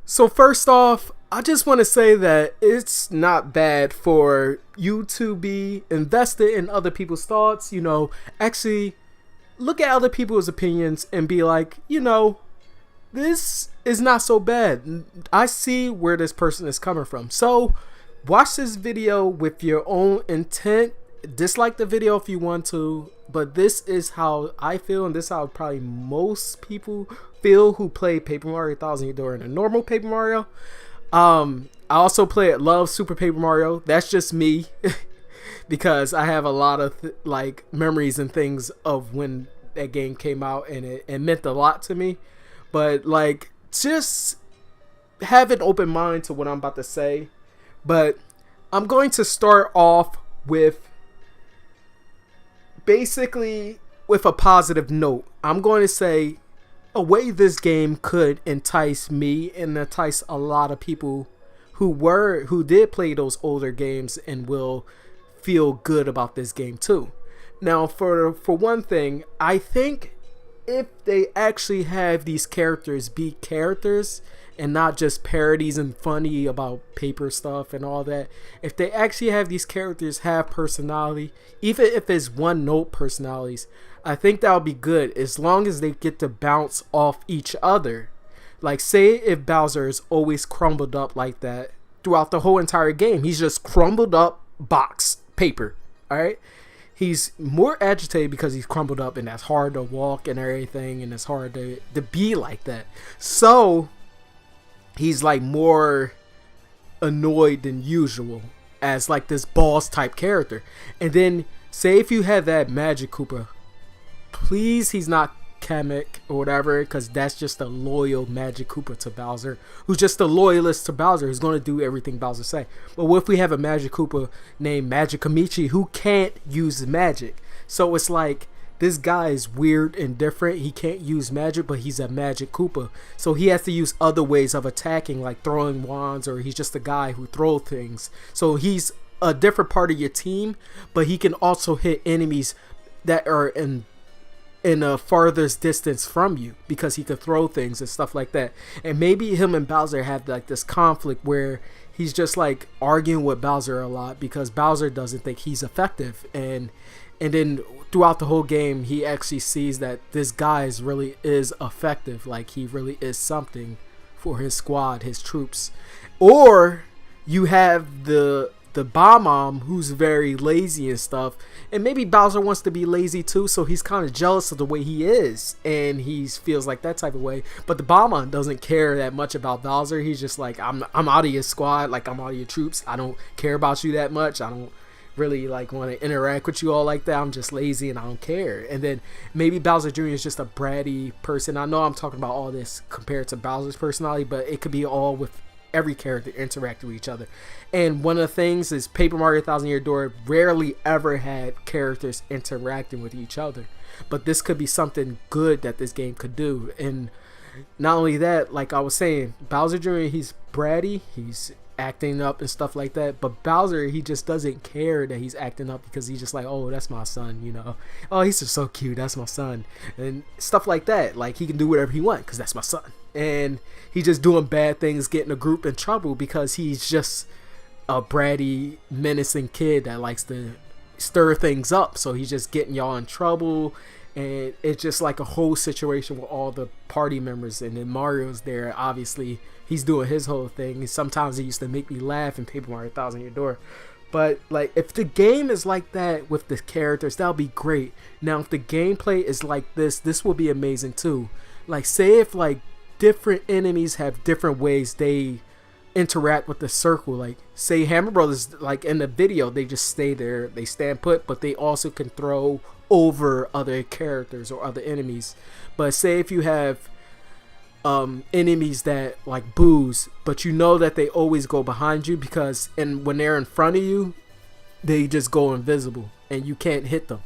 So first off, I just want to say that it's not bad for you to be invested in other people's thoughts. Actually look at other people's opinions and be like, this is not so bad. I see where this person is coming from. So watch this video with your own intent. Dislike the video if you want to, but this is how I feel, and this is how probably most people feel who play Paper Mario Thousand Year Door in a normal Paper Mario. I also love Super Paper Mario. That's just me because I have a lot of memories and things of when that game came out, and it meant a lot to me. But just have an open mind to what I'm about to say. But I'm going to start off with basically with a positive note. I'm going to say a way this game could entice me and entice a lot of people who did play those older games and will feel good about this game too. Now, for one thing, I think if they actually have these characters be characters and not just parodies and funny about paper stuff and all that, if they actually have these characters have personality, even if it's one note personalities, I think that would be good as long as they get to bounce off each other. Like, say if Bowser is always crumbled up like that throughout the whole entire game, he's just crumbled up box paper, alright? He's more agitated because he's crumbled up, and that's hard to walk and everything, and it's hard to be like that. So he's more annoyed than usual as this boss type character. And then say if you have that Magic Koopa, please he's not Kamek or whatever, because that's just a loyal Magic Koopa to Bowser, who's just a loyalist to Bowser, who's going to do everything Bowser say. But what if we have a Magic Koopa named Magic Amici who can't use magic? So it's this guy is weird and different. He can't use magic, but he's a Magic Koopa. So he has to use other ways of attacking, like throwing wands, or he's just a guy who throws things. So he's a different part of your team, but he can also hit enemies that are in a farthest distance from you because he could throw things and stuff like that. And maybe him and Bowser have this conflict where he's just arguing with Bowser a lot because Bowser doesn't think he's effective, and then throughout the whole game he actually sees that this guy really is effective, he really is something for his squad, his troops. Or you have the Bomb who's very lazy and stuff, and maybe Bowser wants to be lazy too, so he's kind of jealous of the way he is, and he feels like that type of way. But the Bomb doesn't care that much about Bowser. He's just I'm out of your squad, I'm out of your troops. I don't care about you that much. I don't really want to interact with you all like that. I'm just lazy and I don't care. And then maybe Bowser Jr. is just a bratty person. I know I'm talking about all this compared to Bowser's personality, but it could be all with every character interacting with each other. And one of the things is Paper Mario Thousand Year Door rarely ever had characters interacting with each other, but this could be something good that this game could do. And not only that, like I was saying, Bowser Jr., he's bratty, he's acting up and stuff like that, but Bowser, he just doesn't care that he's acting up because he's just oh, that's my son, oh, he's just so cute, that's my son, and stuff like that. He can do whatever he wants because that's my son, and he's just doing bad things, getting a group in trouble because he's just a bratty, menacing kid that likes to stir things up. So he's just getting y'all in trouble, and it's just a whole situation with all the party members. And then Mario's there, obviously he's doing his whole thing, and sometimes he used to make me laugh in Paper Mario Thousand Year Door. But if the game is like that with the characters, that'll be great. Now if the gameplay is like this will be amazing too. Say if different enemies have different ways they interact with the circle. Say Hammer Brothers, in the video, they just stay there, they stand put, but they also can throw over other characters or other enemies. But say if you have enemies that booze, but that they always go behind you, because when they're in front of you they just go invisible and you can't hit them.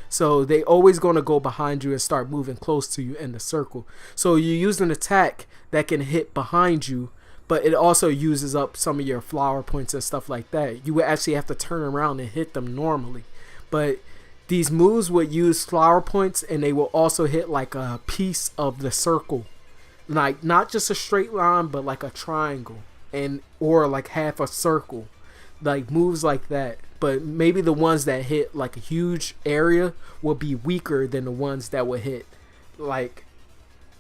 So they always going to go behind you and start moving close to you in the circle. So you use an attack that can hit behind you, but it also uses up some of your flower points and stuff like that. You would actually have to turn around and hit them normally. But these moves would use flower points, and they will also hit a piece of the circle like not just a straight line, but like a triangle, and or like half a circle, like moves like that. But maybe the ones that hit like a huge area will be weaker than the ones that would hit like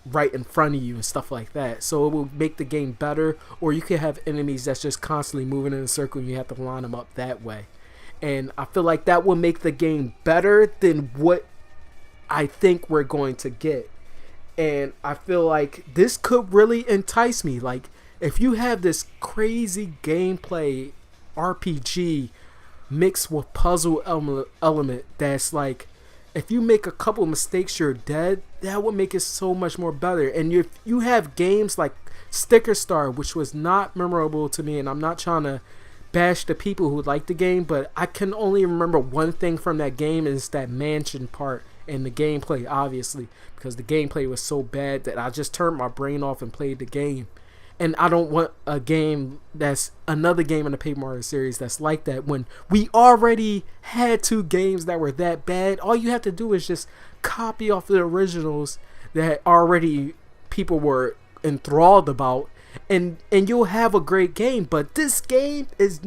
right in front of you and stuff like that. So it will make the game better. Or you could have enemies that's just constantly moving in a circle and you have to line them up that way. And I feel like that will make the game better than what I think we're going to get. And I feel like this could really entice me. Like, if you have this crazy gameplay RPG mixed with puzzle element that's like, if you make a couple mistakes, you're dead, that would make it so much more better. And if you have games like Sticker Star, which was not memorable to me, and I'm not trying to bash the people who like the game, but I can only remember one thing from that game, is that mansion part and the gameplay, obviously, because the gameplay was so bad that I just turned my brain off and played the game. And I don't want a game that's another game in the Paper Mario series that's like that, when we already had 2 games that were that bad. All you have to do is just copy off the originals that already people were enthralled about, and you'll have a great game. But this game is,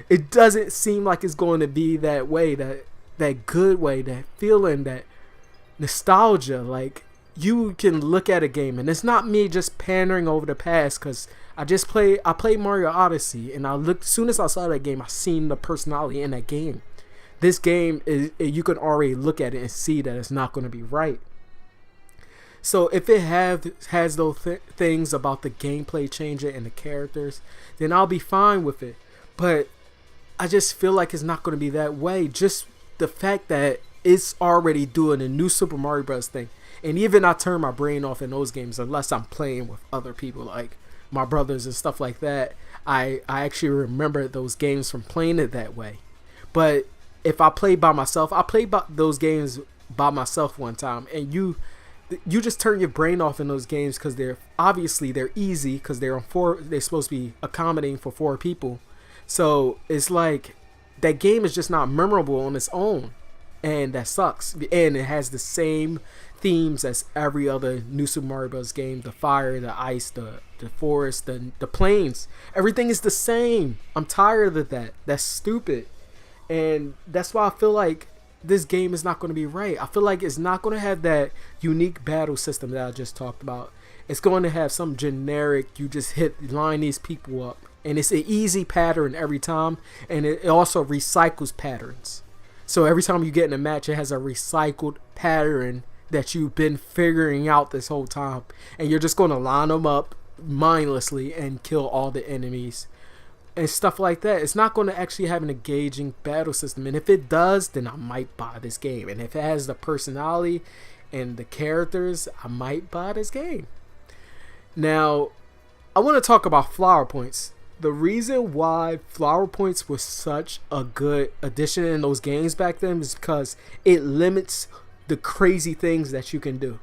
it doesn't seem like it's going to be that way, that good way, that feeling, that nostalgia. Like, you can look at a game, and it's not me just pandering over the past, because I played Mario Odyssey, and as soon as I saw that game, I seen the personality in that game. This game is, you can already look at it and see that it's not going to be right. So if it has those things about the gameplay changing and the characters, then I'll be fine with it. But I just feel like it's not going to be that way. Just the fact that it's already doing a new Super Mario Bros. Thing. And even I turn my brain off in those games unless I'm playing with other people, like my brothers and stuff like that. I actually remember those games from playing it that way. But if I play by myself, I played those games by myself one time, and you just turn your brain off in those games, because they're easy, because they're supposed to be accommodating for 4 people. So it's like that game is just not memorable on its own, and that sucks. And it has the same themes as every other new Super Mario Bros. Game: the fire, the ice, the forest, the plains. Everything is the same. I'm tired of that. That's stupid. And that's why I feel like this game is not going to be right. I feel like it's not going to have that unique battle system that I just talked about. It's going to have some generic, you just line these people up, and it's an easy pattern every time, and it also recycles patterns. So every time you get in a match, it has a recycled pattern that you've been figuring out this whole time, and you're just going to line them up mindlessly and kill all the enemies and stuff like that. It's not going to actually have an engaging battle system, and if it does, then I might buy this game. And if it has the personality and the characters, I might buy this game. Now, I want to talk about flower points. The reason why flower points was such a good addition in those games back then is because it limits the crazy things that you can do.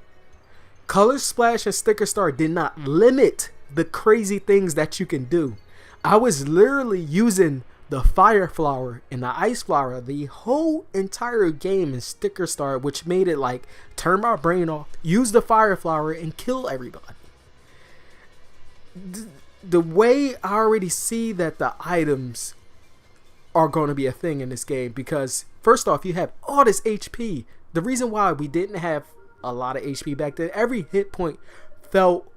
Color Splash and Sticker Star did not limit the crazy things that you can do. I was literally using the fire flower and the ice flower the whole entire game in Sticker Star, which made it like turn my brain off, use the fire flower, and kill everybody. The way I already see that the items are going to be a thing in this game, because first off, you have all this HP. The reason why we didn't have a lot of HP back then, every hit point felt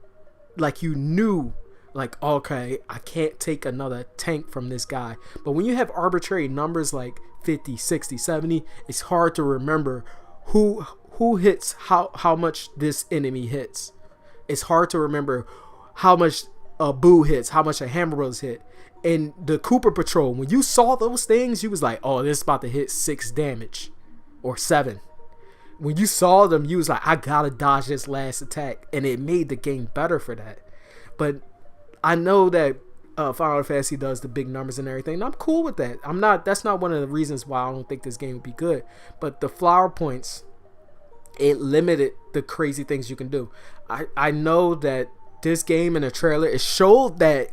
like you knew, like, okay, I can't take another tank from this guy. But when you have arbitrary numbers like 50, 60, 70, it's hard to remember who hits how much this enemy hits. It's hard to remember how much a Boo hits, how much a Hammer Bros hit. And the Koopa Patrol, when you saw those things, you was like, oh, this is about to hit 6 damage or 7. When you saw them, you was like, I gotta dodge this last attack, and it made the game better for that. But I know that Final Fantasy does the big numbers and everything, and I'm cool with that. That's not one of the reasons why I don't think this game would be good. But the flower points, it limited the crazy things you can do. I know that this game in the trailer, it showed that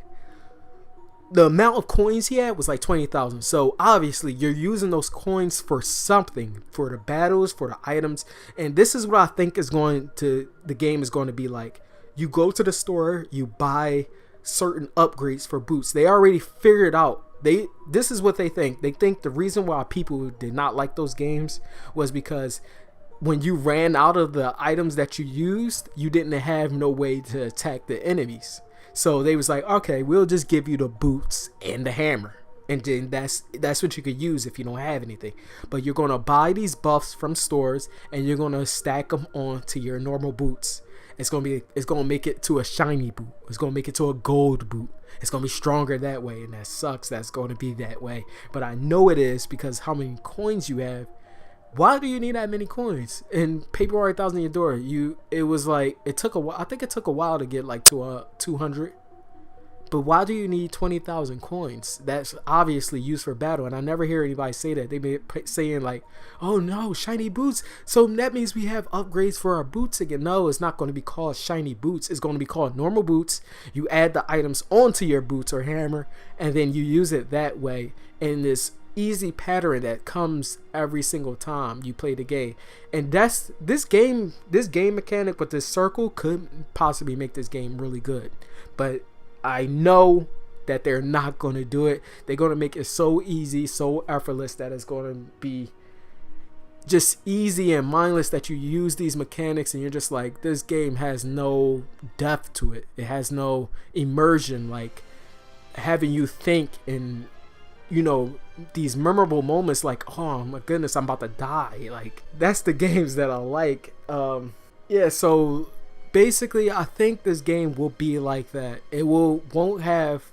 the amount of coins he had was like 20,000. So obviously you're using those coins for something, for the battles, for the items. And this is what I think the game is going to be like. you go to the store, you buy certain upgrades for boots. They already figured out. This is what they think. They think the reason why people did not like those games was because when you ran out of the items that you used, you didn't have no way to attack the enemies. So they was like, okay, we'll just give you the boots and the hammer. And then that's what you could use if you don't have anything. But you're going to buy these buffs from stores and you're going to stack them onto your normal boots. It's going to make it to a shiny boot. It's going to make it to a gold boot. It's going to be stronger that way. And that sucks. That's going to be that way. But I know it is because how many coins you have. Why do you need that many coins? In Paper Mario Thousand Year Door, I think it took a while to get like to a 200. But why do you need 20,000 coins? That's obviously used for battle, and I never hear anybody say that. They be saying like, "Oh no, shiny boots! So that means we have upgrades for our boots again." No, it's not going to be called shiny boots. It's going to be called normal boots. You add the items onto your boots or hammer, and then you use it that way in this easy pattern that comes every single time you play the game. And that's this game mechanic with this circle could possibly make this game really good, but I know that they're not going to do it. They're going to make it so easy, so effortless that it's going to be just easy and mindless that you use these mechanics and you're just like, this game has no depth to it. It has no immersion, like having you think in, these memorable moments like, oh my goodness, I'm about to die. Like, that's the games that I like. So basically, I think this game will be like that. It won't have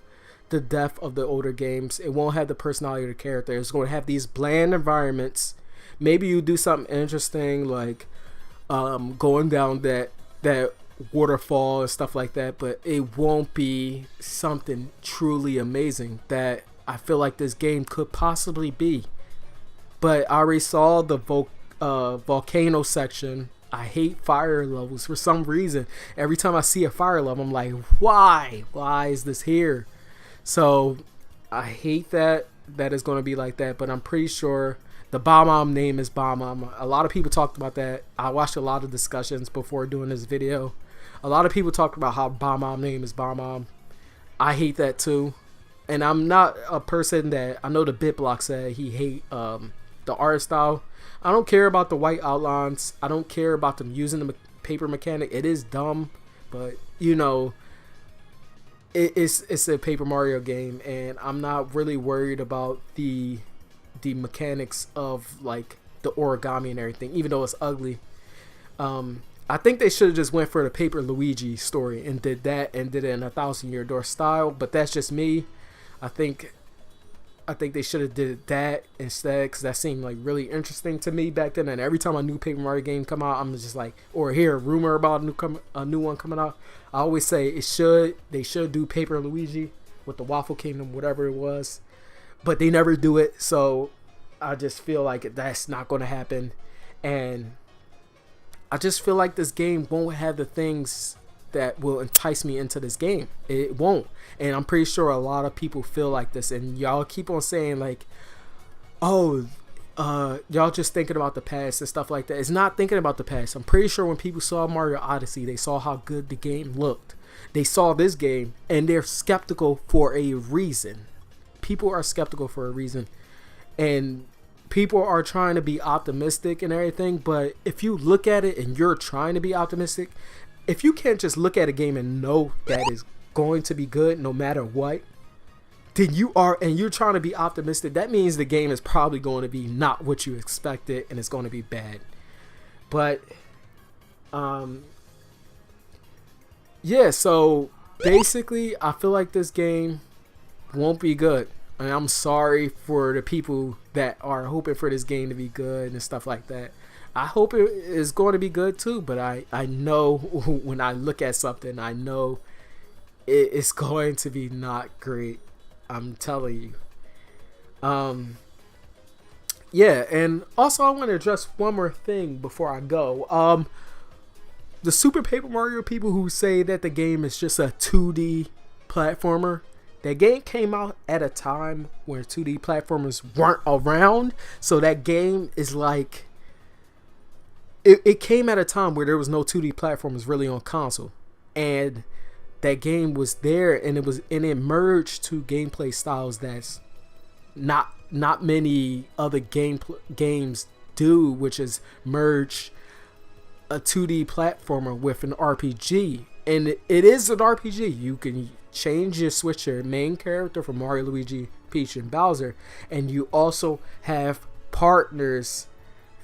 the depth of the older games. It won't have the personality of the character. It's going to have these bland environments. Maybe you do something interesting like going down that waterfall and stuff like that, but it won't be something truly amazing that I feel like this game could possibly be. But I already saw the volcano section. I hate fire levels for some reason. Every time I see a fire level, I'm like, why? Why is this here? So I hate that it's going to be like that. But I'm pretty sure the Bomb name is Bomb. A lot of people talked about that. I watched a lot of discussions before doing this video. A lot of people talked about how Bomb name is Bomb. I hate that too. And I'm not a person that, I know the BitBlock said he hate the art style. I don't care about the white outlines. I don't care about them using the paper mechanic. It is dumb, but it's a Paper Mario game, and I'm not really worried about the mechanics of like the origami and everything, even though it's ugly. I think they should have just went for the Paper Luigi story and did that and did it in a Thousand Year Door style, but that's just me. I think they should have did that instead, because that seemed like really interesting to me back then. And every time a new Paper Mario game come out, I'm just like, or hear a rumor about a new one coming out, I always say they should do Paper Luigi with the Waffle Kingdom, whatever it was, but they never do it. So I just feel like that's not going to happen, and I just feel like this game won't have the things that will entice me into this game. It won't. And I'm pretty sure a lot of people feel like this, and y'all keep on saying like, oh, y'all just thinking about the past and stuff like that. It's not thinking about the past. I'm pretty sure when people saw Mario Odyssey, they saw how good the game looked. They saw this game and they're skeptical for a reason. People are skeptical for a reason, and people are trying to be optimistic and everything. But if you look at it and you're trying to be optimistic, if you can't just look at a game and know that it's going to be good no matter what, then you're trying to be optimistic, that means the game is probably going to be not what you expected and it's going to be bad. But so basically I feel like this game won't be good. And I'm sorry for the people that are hoping for this game to be good and stuff like that. I hope it is going to be good too, but I know when I look at something, I know it's going to be not great. I'm telling you. And also I want to address one more thing before I go. The Super Paper Mario people who say that the game is just a 2D platformer, that game came out at a time where 2D platformers weren't around, so that game is like, it came at a time where there was no 2D platformers really on console. and that game was there, and it merged two gameplay styles that's not many other games do, which is merge a 2D platformer with an RPG. And it is an RPG. You can switch your main character from Mario, Luigi, Peach, and Bowser, and you also have partners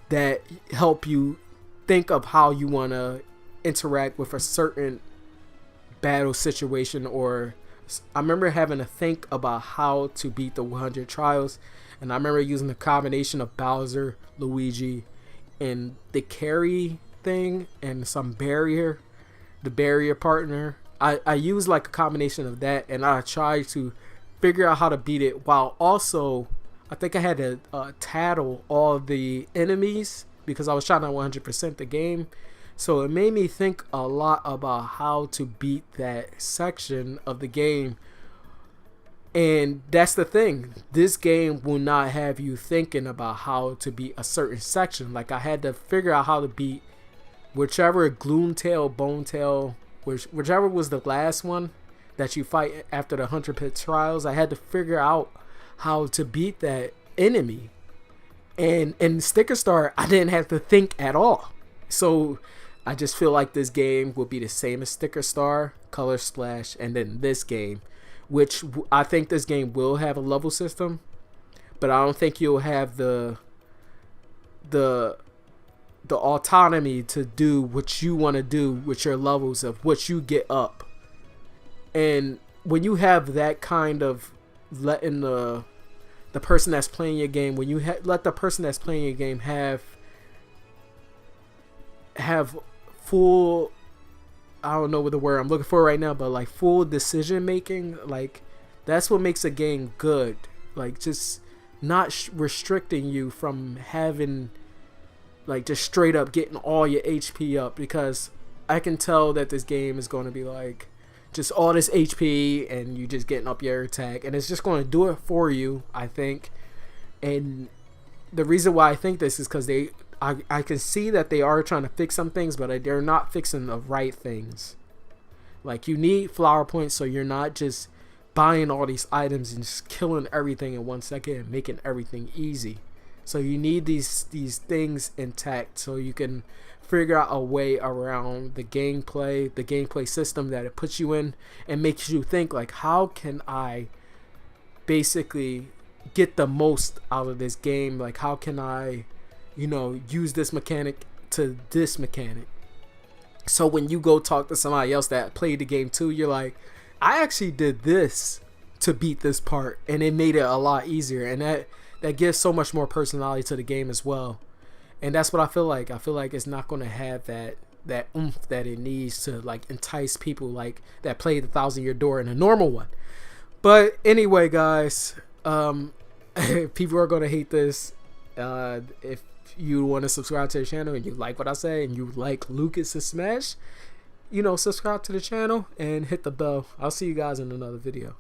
that help you think of how you want to interact with a certain battle situation. Or I remember having to think about how to beat the 100 trials, and I remember using a combination of Bowser, Luigi, and the carry thing, and some barrier, the barrier partner. I used like a combination of that, and I tried to figure out how to beat it, while also I think I had to tattle all the enemies because I was trying to 100% the game. So it made me think a lot about how to beat that section of the game. And that's the thing. This game will not have you thinking about how to beat a certain section. Like, I had to figure out how to beat whichever Gloomtail, Bonetail, whichever was the last one that you fight after the 100 pit trials. I had to figure out how to beat that enemy. And in Sticker Star, I didn't have to think at all. So I just feel like this game will be the same as Sticker Star, Color Splash, and then this game, which I think this game will have a level system, but I don't think you'll have the autonomy to do what you want to do with your levels of what you get up. And when you have that kind of letting the person that's playing your game, when you let the person that's playing your game have full, I don't know what the word I'm looking for right now, but like full decision making, like that's what makes a game good. Like, just not restricting you from having, like, just straight up getting all your HP up, because I can tell that this game is going to be like just all this HP and you just getting up your attack, and it's just going to do it for you, I think. And the reason why I think this is because I can see that they are trying to fix some things, but they're not fixing the right things. Like, you need flower points so you're not just buying all these items and just killing everything in 1 second and making everything easy. So you need these things intact so you can figure out a way around the gameplay system that it puts you in, and makes you think, like, how can I basically get the most out of this game? Like, how can I, use this mechanic to this mechanic? So when you go talk to somebody else that played the game too, you're like, I actually did this to beat this part, and it made it a lot easier, and that gives so much more personality to the game as well. And that's what I feel like. I feel like it's not going to have that oomph that it needs to, like, entice people like that played the 1,000-Year Door in a normal one. But anyway, guys, people are going to hate this. If you want to subscribe to the channel and you like what I say and you like Lucas and Smash, subscribe to the channel and hit the bell. I'll see you guys in another video.